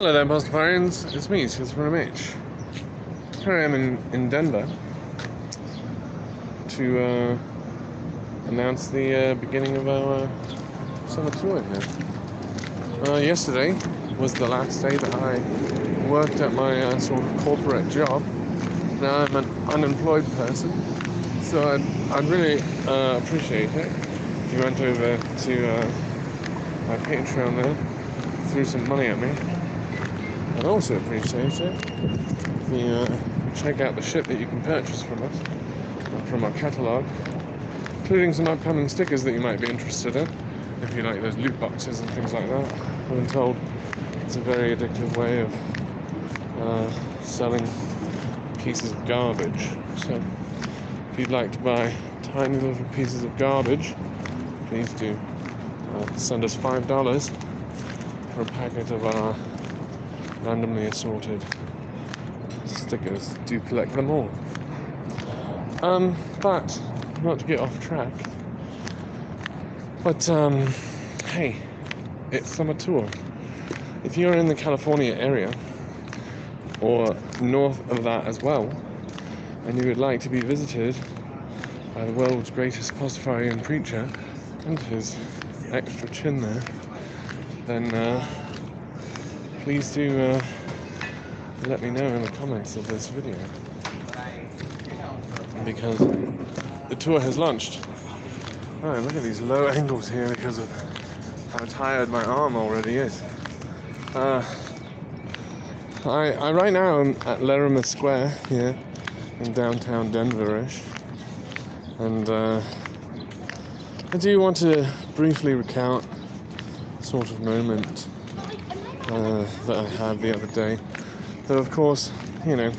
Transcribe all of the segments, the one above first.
Hello there, Pastafarians. It's me, Skills from MH. Here I am in Denver to announce the beginning of our summer tour here. Yesterday was the last day that I worked at my sort of corporate job. Now I'm an unemployed person, so I'd really appreciate it if you went over to my Patreon there, threw some money at me. I'd also appreciate it if you check out the shit that you can purchase from us, from our catalogue, including some upcoming stickers that you might be interested in, if you like those loot boxes and things like that. I've been told it's a very addictive way of selling pieces of garbage. So if you'd like to buy tiny little pieces of garbage, please do send us $5 for a packet of our randomly assorted stickers. Do collect them all. But not to get off track. But hey, it's summer tour. If you're in the California area or north of that as well, and you would like to be visited by the world's greatest Pastafarian preacher and his extra chin there, then please do let me know in the comments of this video, because the tour has launched. Oh, look at these low angles here because of how tired my arm already is. I right now am at Larimer Square here in downtown Denver-ish, and I do want to briefly recount a sort of moment that I had the other day. Though, of course, you know,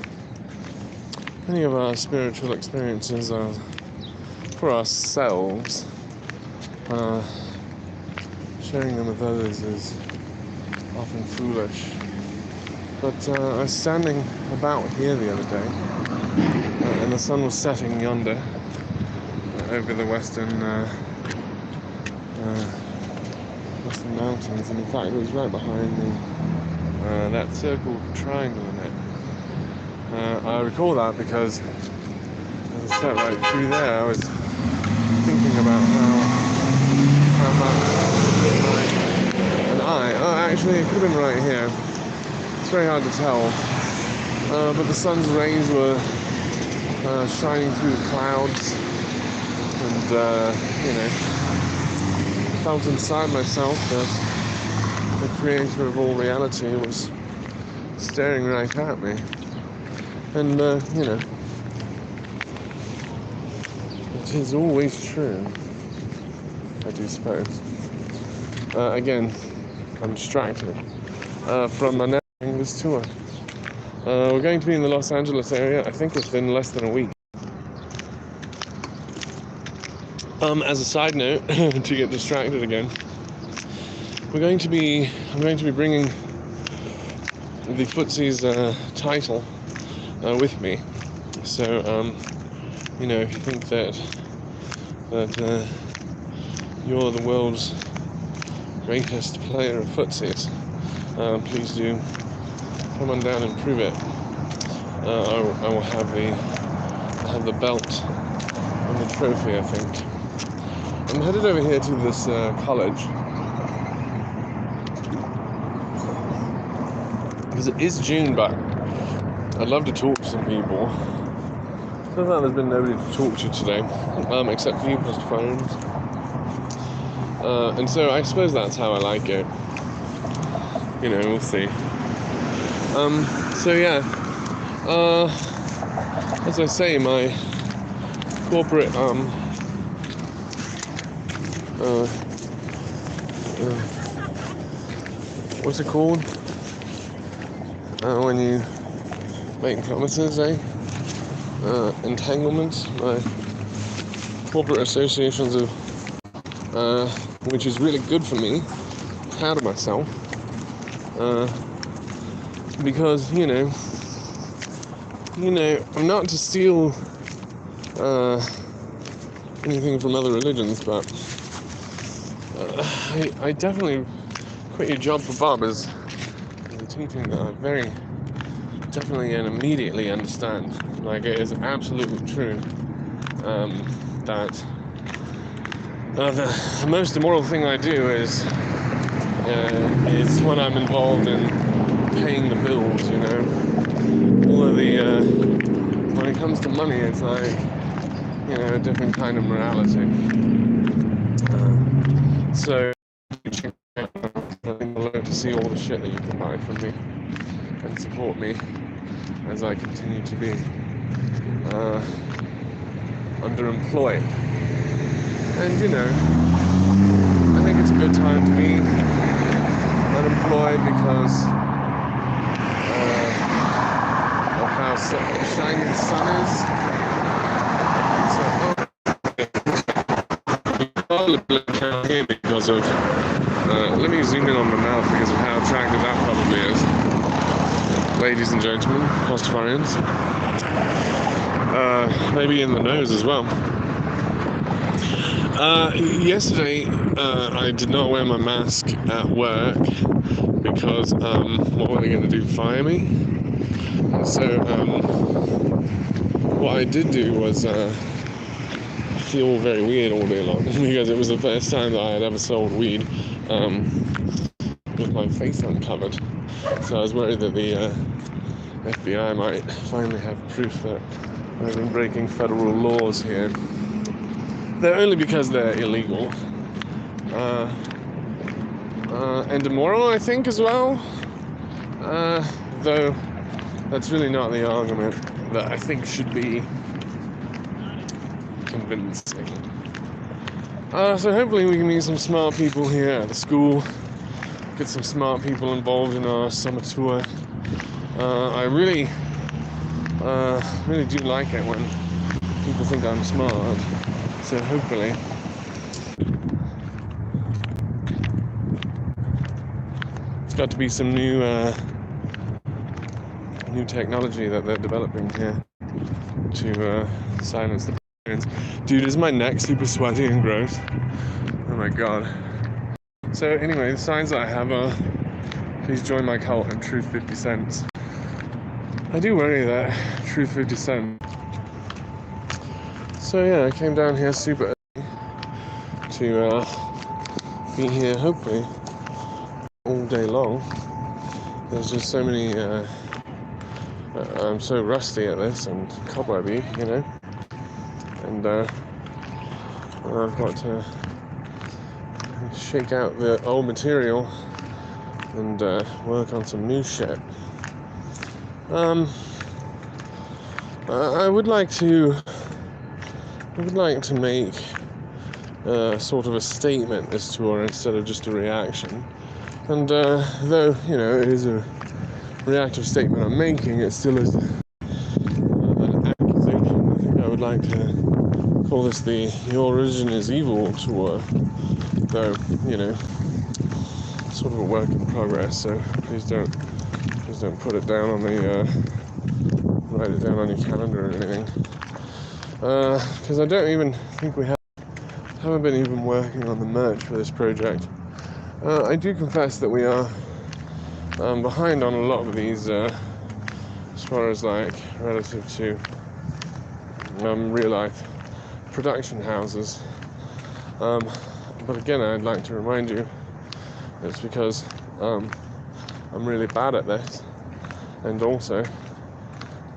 many of our spiritual experiences are for ourselves. Sharing them with others is often foolish. But I was standing about here the other day, and the sun was setting yonder over the western mountains, and in fact it was right behind me, that circle triangle in it. I recall that because as I stepped right through there, I was thinking about how much actually it could have been right here. It's very hard to tell, but the sun's rays were shining through the clouds, and felt inside myself that the creator of all reality was staring right at me. And it is always true, I do suppose. Again, I'm distracted from announcing this tour. We're going to be in the Los Angeles area, I think, within less than a week. As a side note, to get distracted again, I'm going to be bringing the Footsie's title with me. So, if you think that you're the world's greatest player of footsies, please do come on down and prove it. I will have the belt and the trophy, I think. I'm headed over here to this college because it is June, but I'd love to talk to some people. Feels like there's been nobody to talk to today, except for you, Pastafarians. And so I suppose that's how I like it. We'll see. So yeah, as I say, my corporate what's it called? When you make promises, entanglements. My corporate associations of, which is really good for me. Proud of myself. Because I'm not to steal anything from other religions, but I definitely quit your job for Bob is a teaching that I very definitely and immediately understand. Like, it is absolutely true that the most immoral thing I do is when I'm involved in paying the bills, you know. All of the when it comes to money, it's like, you know, a different kind of morality. So check out below to see all the shit that you can buy from me and support me as I continue to be underemployed. And, you know, I think it's a good time to be unemployed because of how shiny the sun is. So, here because of let me zoom in on my mouth because of how attractive that probably is. Ladies and gentlemen, Pastafarians. Maybe in the nose as well. Yesterday, I did not wear my mask at work because what were they going to do? Fire me? So what I did do was feel very weird all day long because it was the first time that I had ever sold weed with my face uncovered. So I was worried that the FBI might finally have proof that I've been breaking federal laws here. They're only because they're illegal. And immoral, I think, as well. Though that's really not the argument that I think should be convincing. So hopefully we can meet some smart people here at the school, get some smart people involved in our summer tour. I really do like it when people think I'm smart, so hopefully it's got to be some new technology that they're developing here to silence the brains. Dude, is my neck super sweaty and gross? Oh my god. So anyway, the signs that I have are, please join my cult and Truth 50 cents. I do worry that Truth 50 cents. So yeah, I came down here super early to be here hopefully all day long. There's just so many, I'm so rusty at this and cobwebby, you know, and I've got to shake out the old material and work on some new shit. I would like to make sort of a statement this tour instead of just a reaction. And though, you know, it is a reactive statement I'm making, it still is an accusation. I think I would like to call this the Your Religion is Evil tour, though, you know, sort of a work in progress, so please don't put it down on the write it down on your calendar or anything, because I don't even think we haven't been even working on the merch for this project. I do confess that we are behind on a lot of these as far as like relative to real life production houses, but again I'd like to remind you it's because I'm really bad at this, and also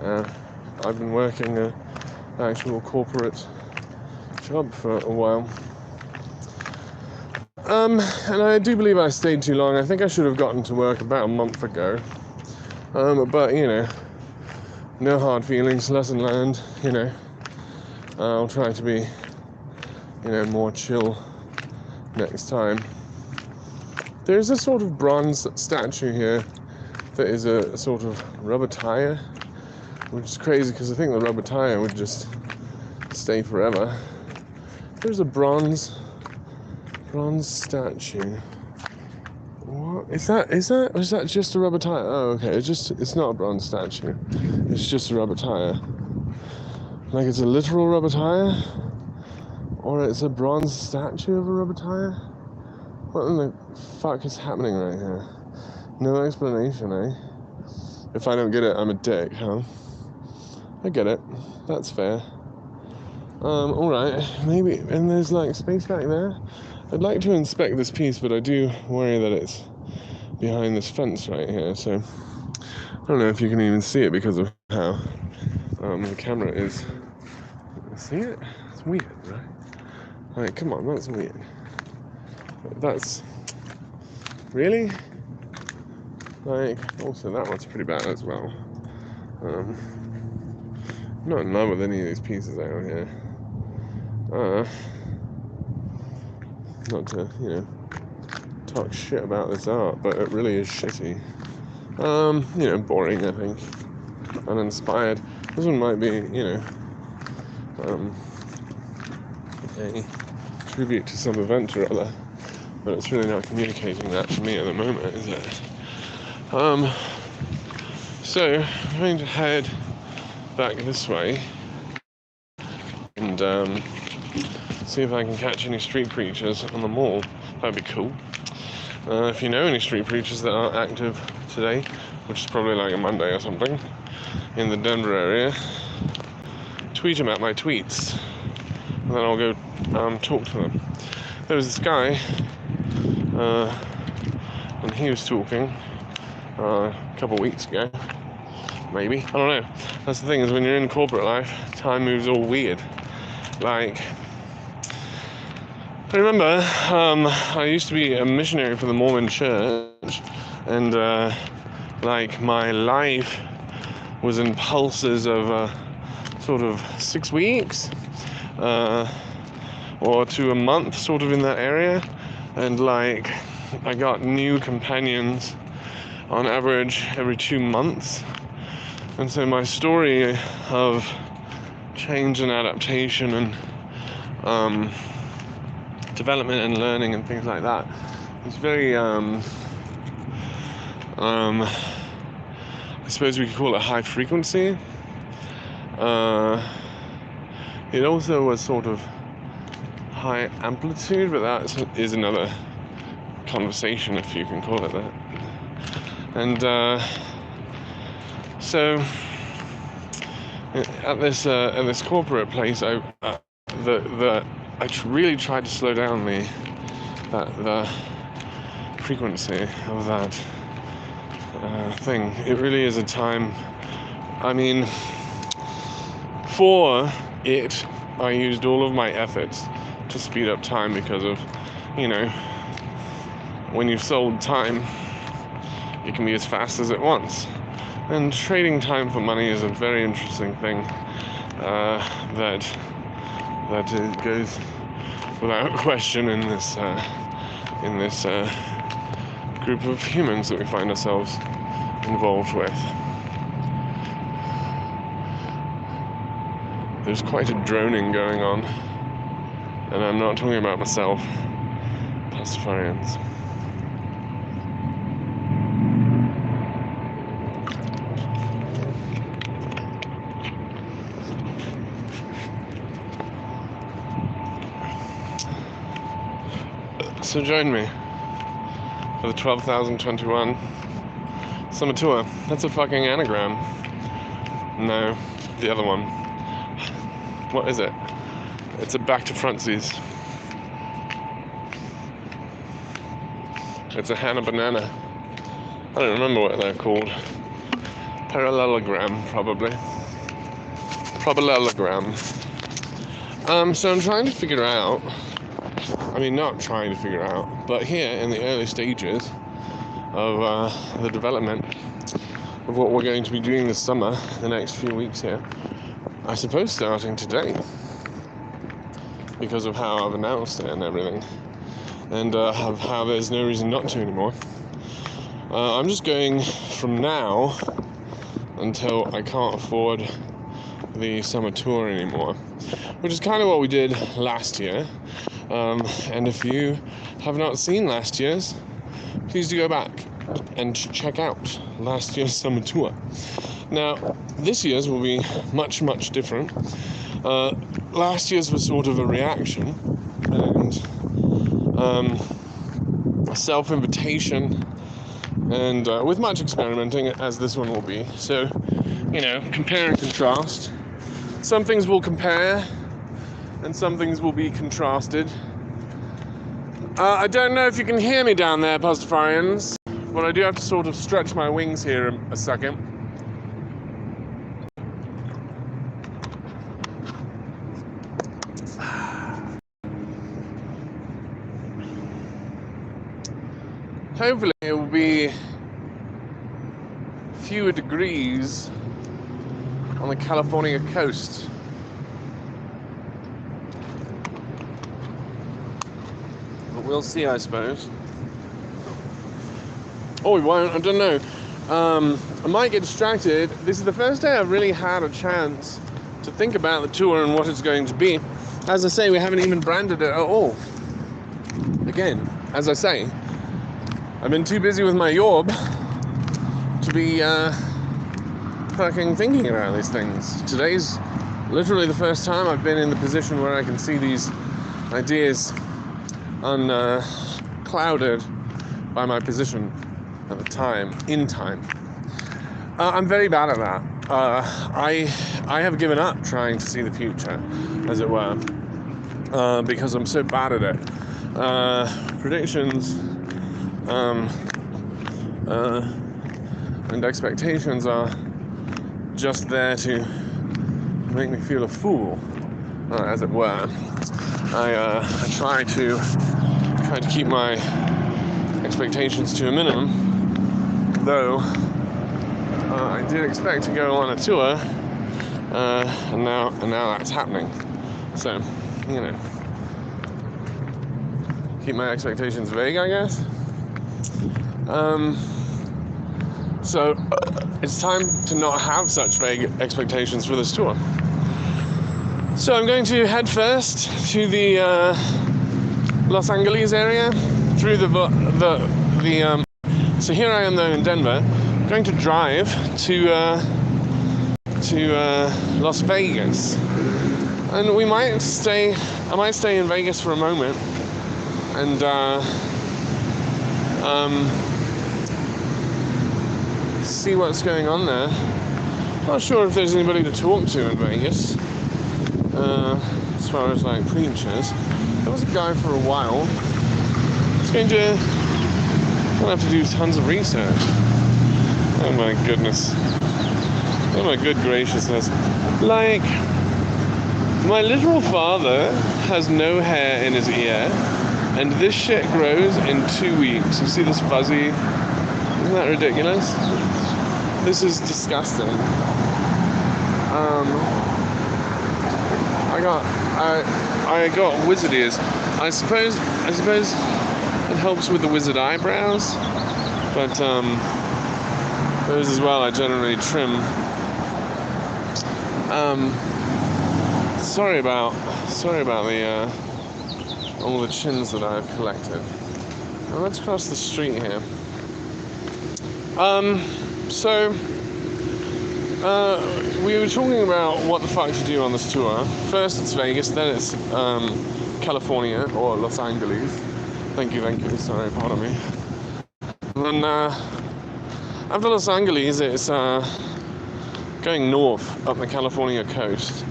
I've been working an actual corporate job for a while, and I do believe I stayed too long. I think I should have gotten to work about a month ago, but you know, no hard feelings, lesson learned. You know, I'll try to be, you know, more chill next time. There's a sort of bronze statue here that is a sort of rubber tire, which is crazy because I think the rubber tire would just stay forever. There's a bronze statue. What is that? Is that just a rubber tire? Oh, okay. It's not a bronze statue. It's just a rubber tire. Like it's a literal rubber tire, or it's a bronze statue of a rubber tire. What in the fuck is happening right here? No explanation, eh? If I don't get it, I'm a dick, huh? I get it. That's fair. Alright, maybe, and there's like space back there. I'd like to inspect this piece, but I do worry that it's behind this fence right here, so I don't know if you can even see it because of how the camera is. See it? It's weird, right? Like, come on, that's weird. That's really, like, also that one's pretty bad as well. Not in love with any of these pieces out here. Not to, talk shit about this art, but it really is shitty. Boring, I think. Uninspired. This one might be, a tribute to some event or other, but it's really not communicating that to me at the moment, is it? So I'm going to head back this way and see if I can catch any street preachers on the mall. That'd be cool. If you know any street preachers that are active today, which is probably like a Monday or something, in the Denver area, tweet them at my tweets, and then I'll go talk to them. There was this guy, and he was talking a couple weeks ago, maybe, I don't know. That's the thing, is when you're in corporate life, time moves all weird. Like, I remember I used to be a missionary for the Mormon church, and my life was in pulses of sort of 6 weeks or to a month, sort of in that area, and I got new companions on average every 2 months. And so my story of change and adaptation and development and learning and things like that is very I suppose we could call it high frequency. It also was sort of high amplitude, but that is another conversation, if you can call it that. And so at this corporate place, I really tried to slow down the frequency of that thing. It really is a time. I mean, for it, I used all of my efforts to speed up time because of, when you've sold time, it can be as fast as it wants. And trading time for money is a very interesting thing that goes without question in this group of humans that we find ourselves involved with. There's quite a droning going on, and I'm not talking about myself. Pastafarians. So join me for the 12,021 summer tour. That's a fucking anagram. No, the other one. What is it? It's a back to frontsies. It's a Hannah Banana. I don't remember what they're called. Parallelogram, probably. Parallelogram. So I'm trying to figure out, not trying to figure out, but here in the early stages of the development of what we're going to be doing this summer, the next few weeks here, I suppose starting today, because of how I've announced it and everything, and of how there's no reason not to anymore. I'm just going from now until I can't afford the summer tour anymore, which is kind of what we did last year. And if you have not seen last year's, please do go back and check out last year's summer tour. Now, this year's will be much, much different. Last year's was sort of a reaction and a self-invitation and with much experimenting, as this one will be. So, compare and contrast. Some things will compare, and some things will be contrasted. I don't know if you can hear me down there, Pastafarians, but I do have to sort of stretch my wings here a second. Hopefully it will be fewer degrees on the California coast. But we'll see, I suppose. Or we won't, I don't know. I might get distracted. This is the first day I've really had a chance to think about the tour and what it's going to be. As I say, we haven't even branded it at all. Again, as I say, I've been too busy with my yorb to be fucking thinking about these things. Today's literally the first time I've been in the position where I can see these ideas unclouded by my position at the time, in time. I'm very bad at that. I have given up trying to see the future, as it were, because I'm so bad at it. Predictions and expectations are just there to make me feel a fool, as it were. I try to keep my expectations to a minimum, though I did expect to go on a tour, and now that's happening. So, keep my expectations vague, I guess. So it's time to not have such vague expectations for this tour. So I'm going to head first to the Los Angeles area through so here I am though in Denver. I'm going to drive to Las Vegas, and I might stay in Vegas for a moment and see what's going on there. Not sure if there's anybody to talk to in Vegas, as far as like preachers. There was a guy for a while. I'm gonna have to do tons of research. Oh my goodness. Oh my good graciousness. Like, my literal father has no hair in his ear, and this shit grows in 2 weeks. You see this fuzzy? Isn't that ridiculous? This is disgusting. I got wizard ears. I suppose it helps with the wizard eyebrows, but those as well I generally trim. Sorry about the all the chins that I've collected. Now let's cross the street here. So we were talking about what the fuck to do on this tour. First it's Vegas, then it's California or Los Angeles. Thank you. Sorry, pardon me. And then after Los Angeles, it's going north up the California coast,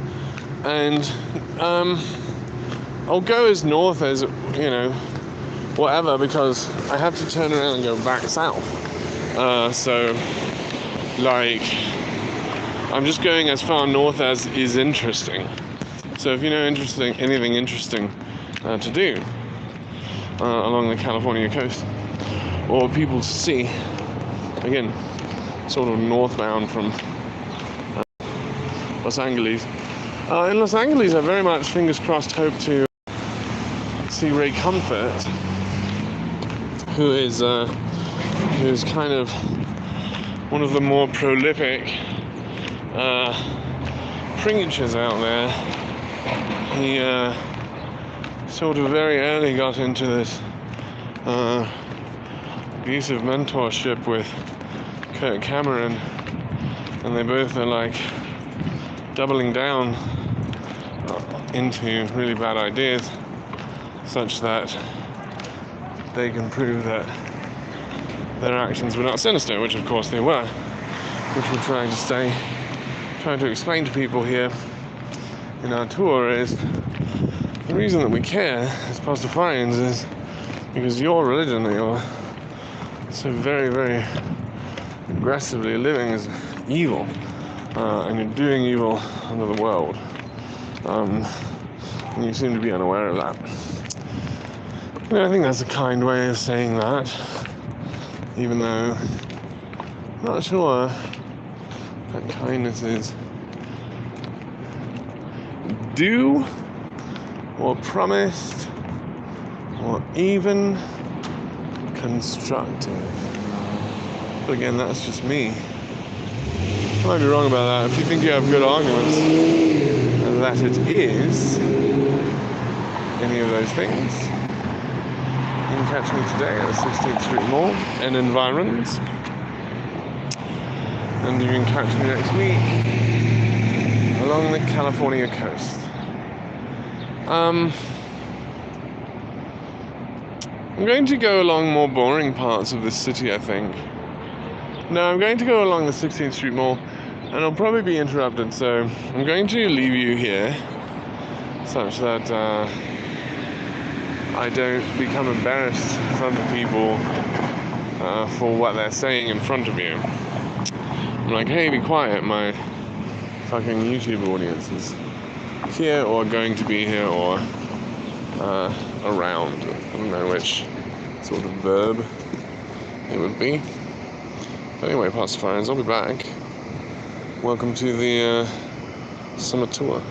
and I'll go as north as whatever, because I have to turn around and go back south. So, like, I'm just going as far north as is interesting. So if you know anything interesting to do along the California coast, or people to see, again, sort of northbound from Los Angeles. In Los Angeles, I very much, fingers crossed, hope to see Ray Comfort, who is kind of one of the more prolific preachers out there. He sort of very early got into this abusive mentorship with Kirk Cameron, and they both are like doubling down into really bad ideas, such that they can prove that their actions were not sinister, which of course they were, which we're trying to explain to people here in our tour is the reason that we care as Pastafarians is because your religion that you're so very, very aggressively living is evil, and you're doing evil under the world, and you seem to be unaware of that. I think that's a kind way of saying that, even though I'm not sure that kindness is due or promised or even constructive. But again, that's just me. I might be wrong about that. If you think you have good arguments that it is any of those things, you can catch me today at the 16th Street Mall and environs. And you can catch me next week along the California coast. I'm going to go along more boring parts of this city, I think. No, I'm going to go along the 16th Street Mall, and I'll probably be interrupted, so I'm going to leave you here, such that I don't become embarrassed in front of people for what they're saying in front of you. I'm like, hey, be quiet, my fucking YouTube audience is here or going to be here or around. I don't know which sort of verb it would be. But anyway, Pastafarians, I'll be back. Welcome to the summer tour.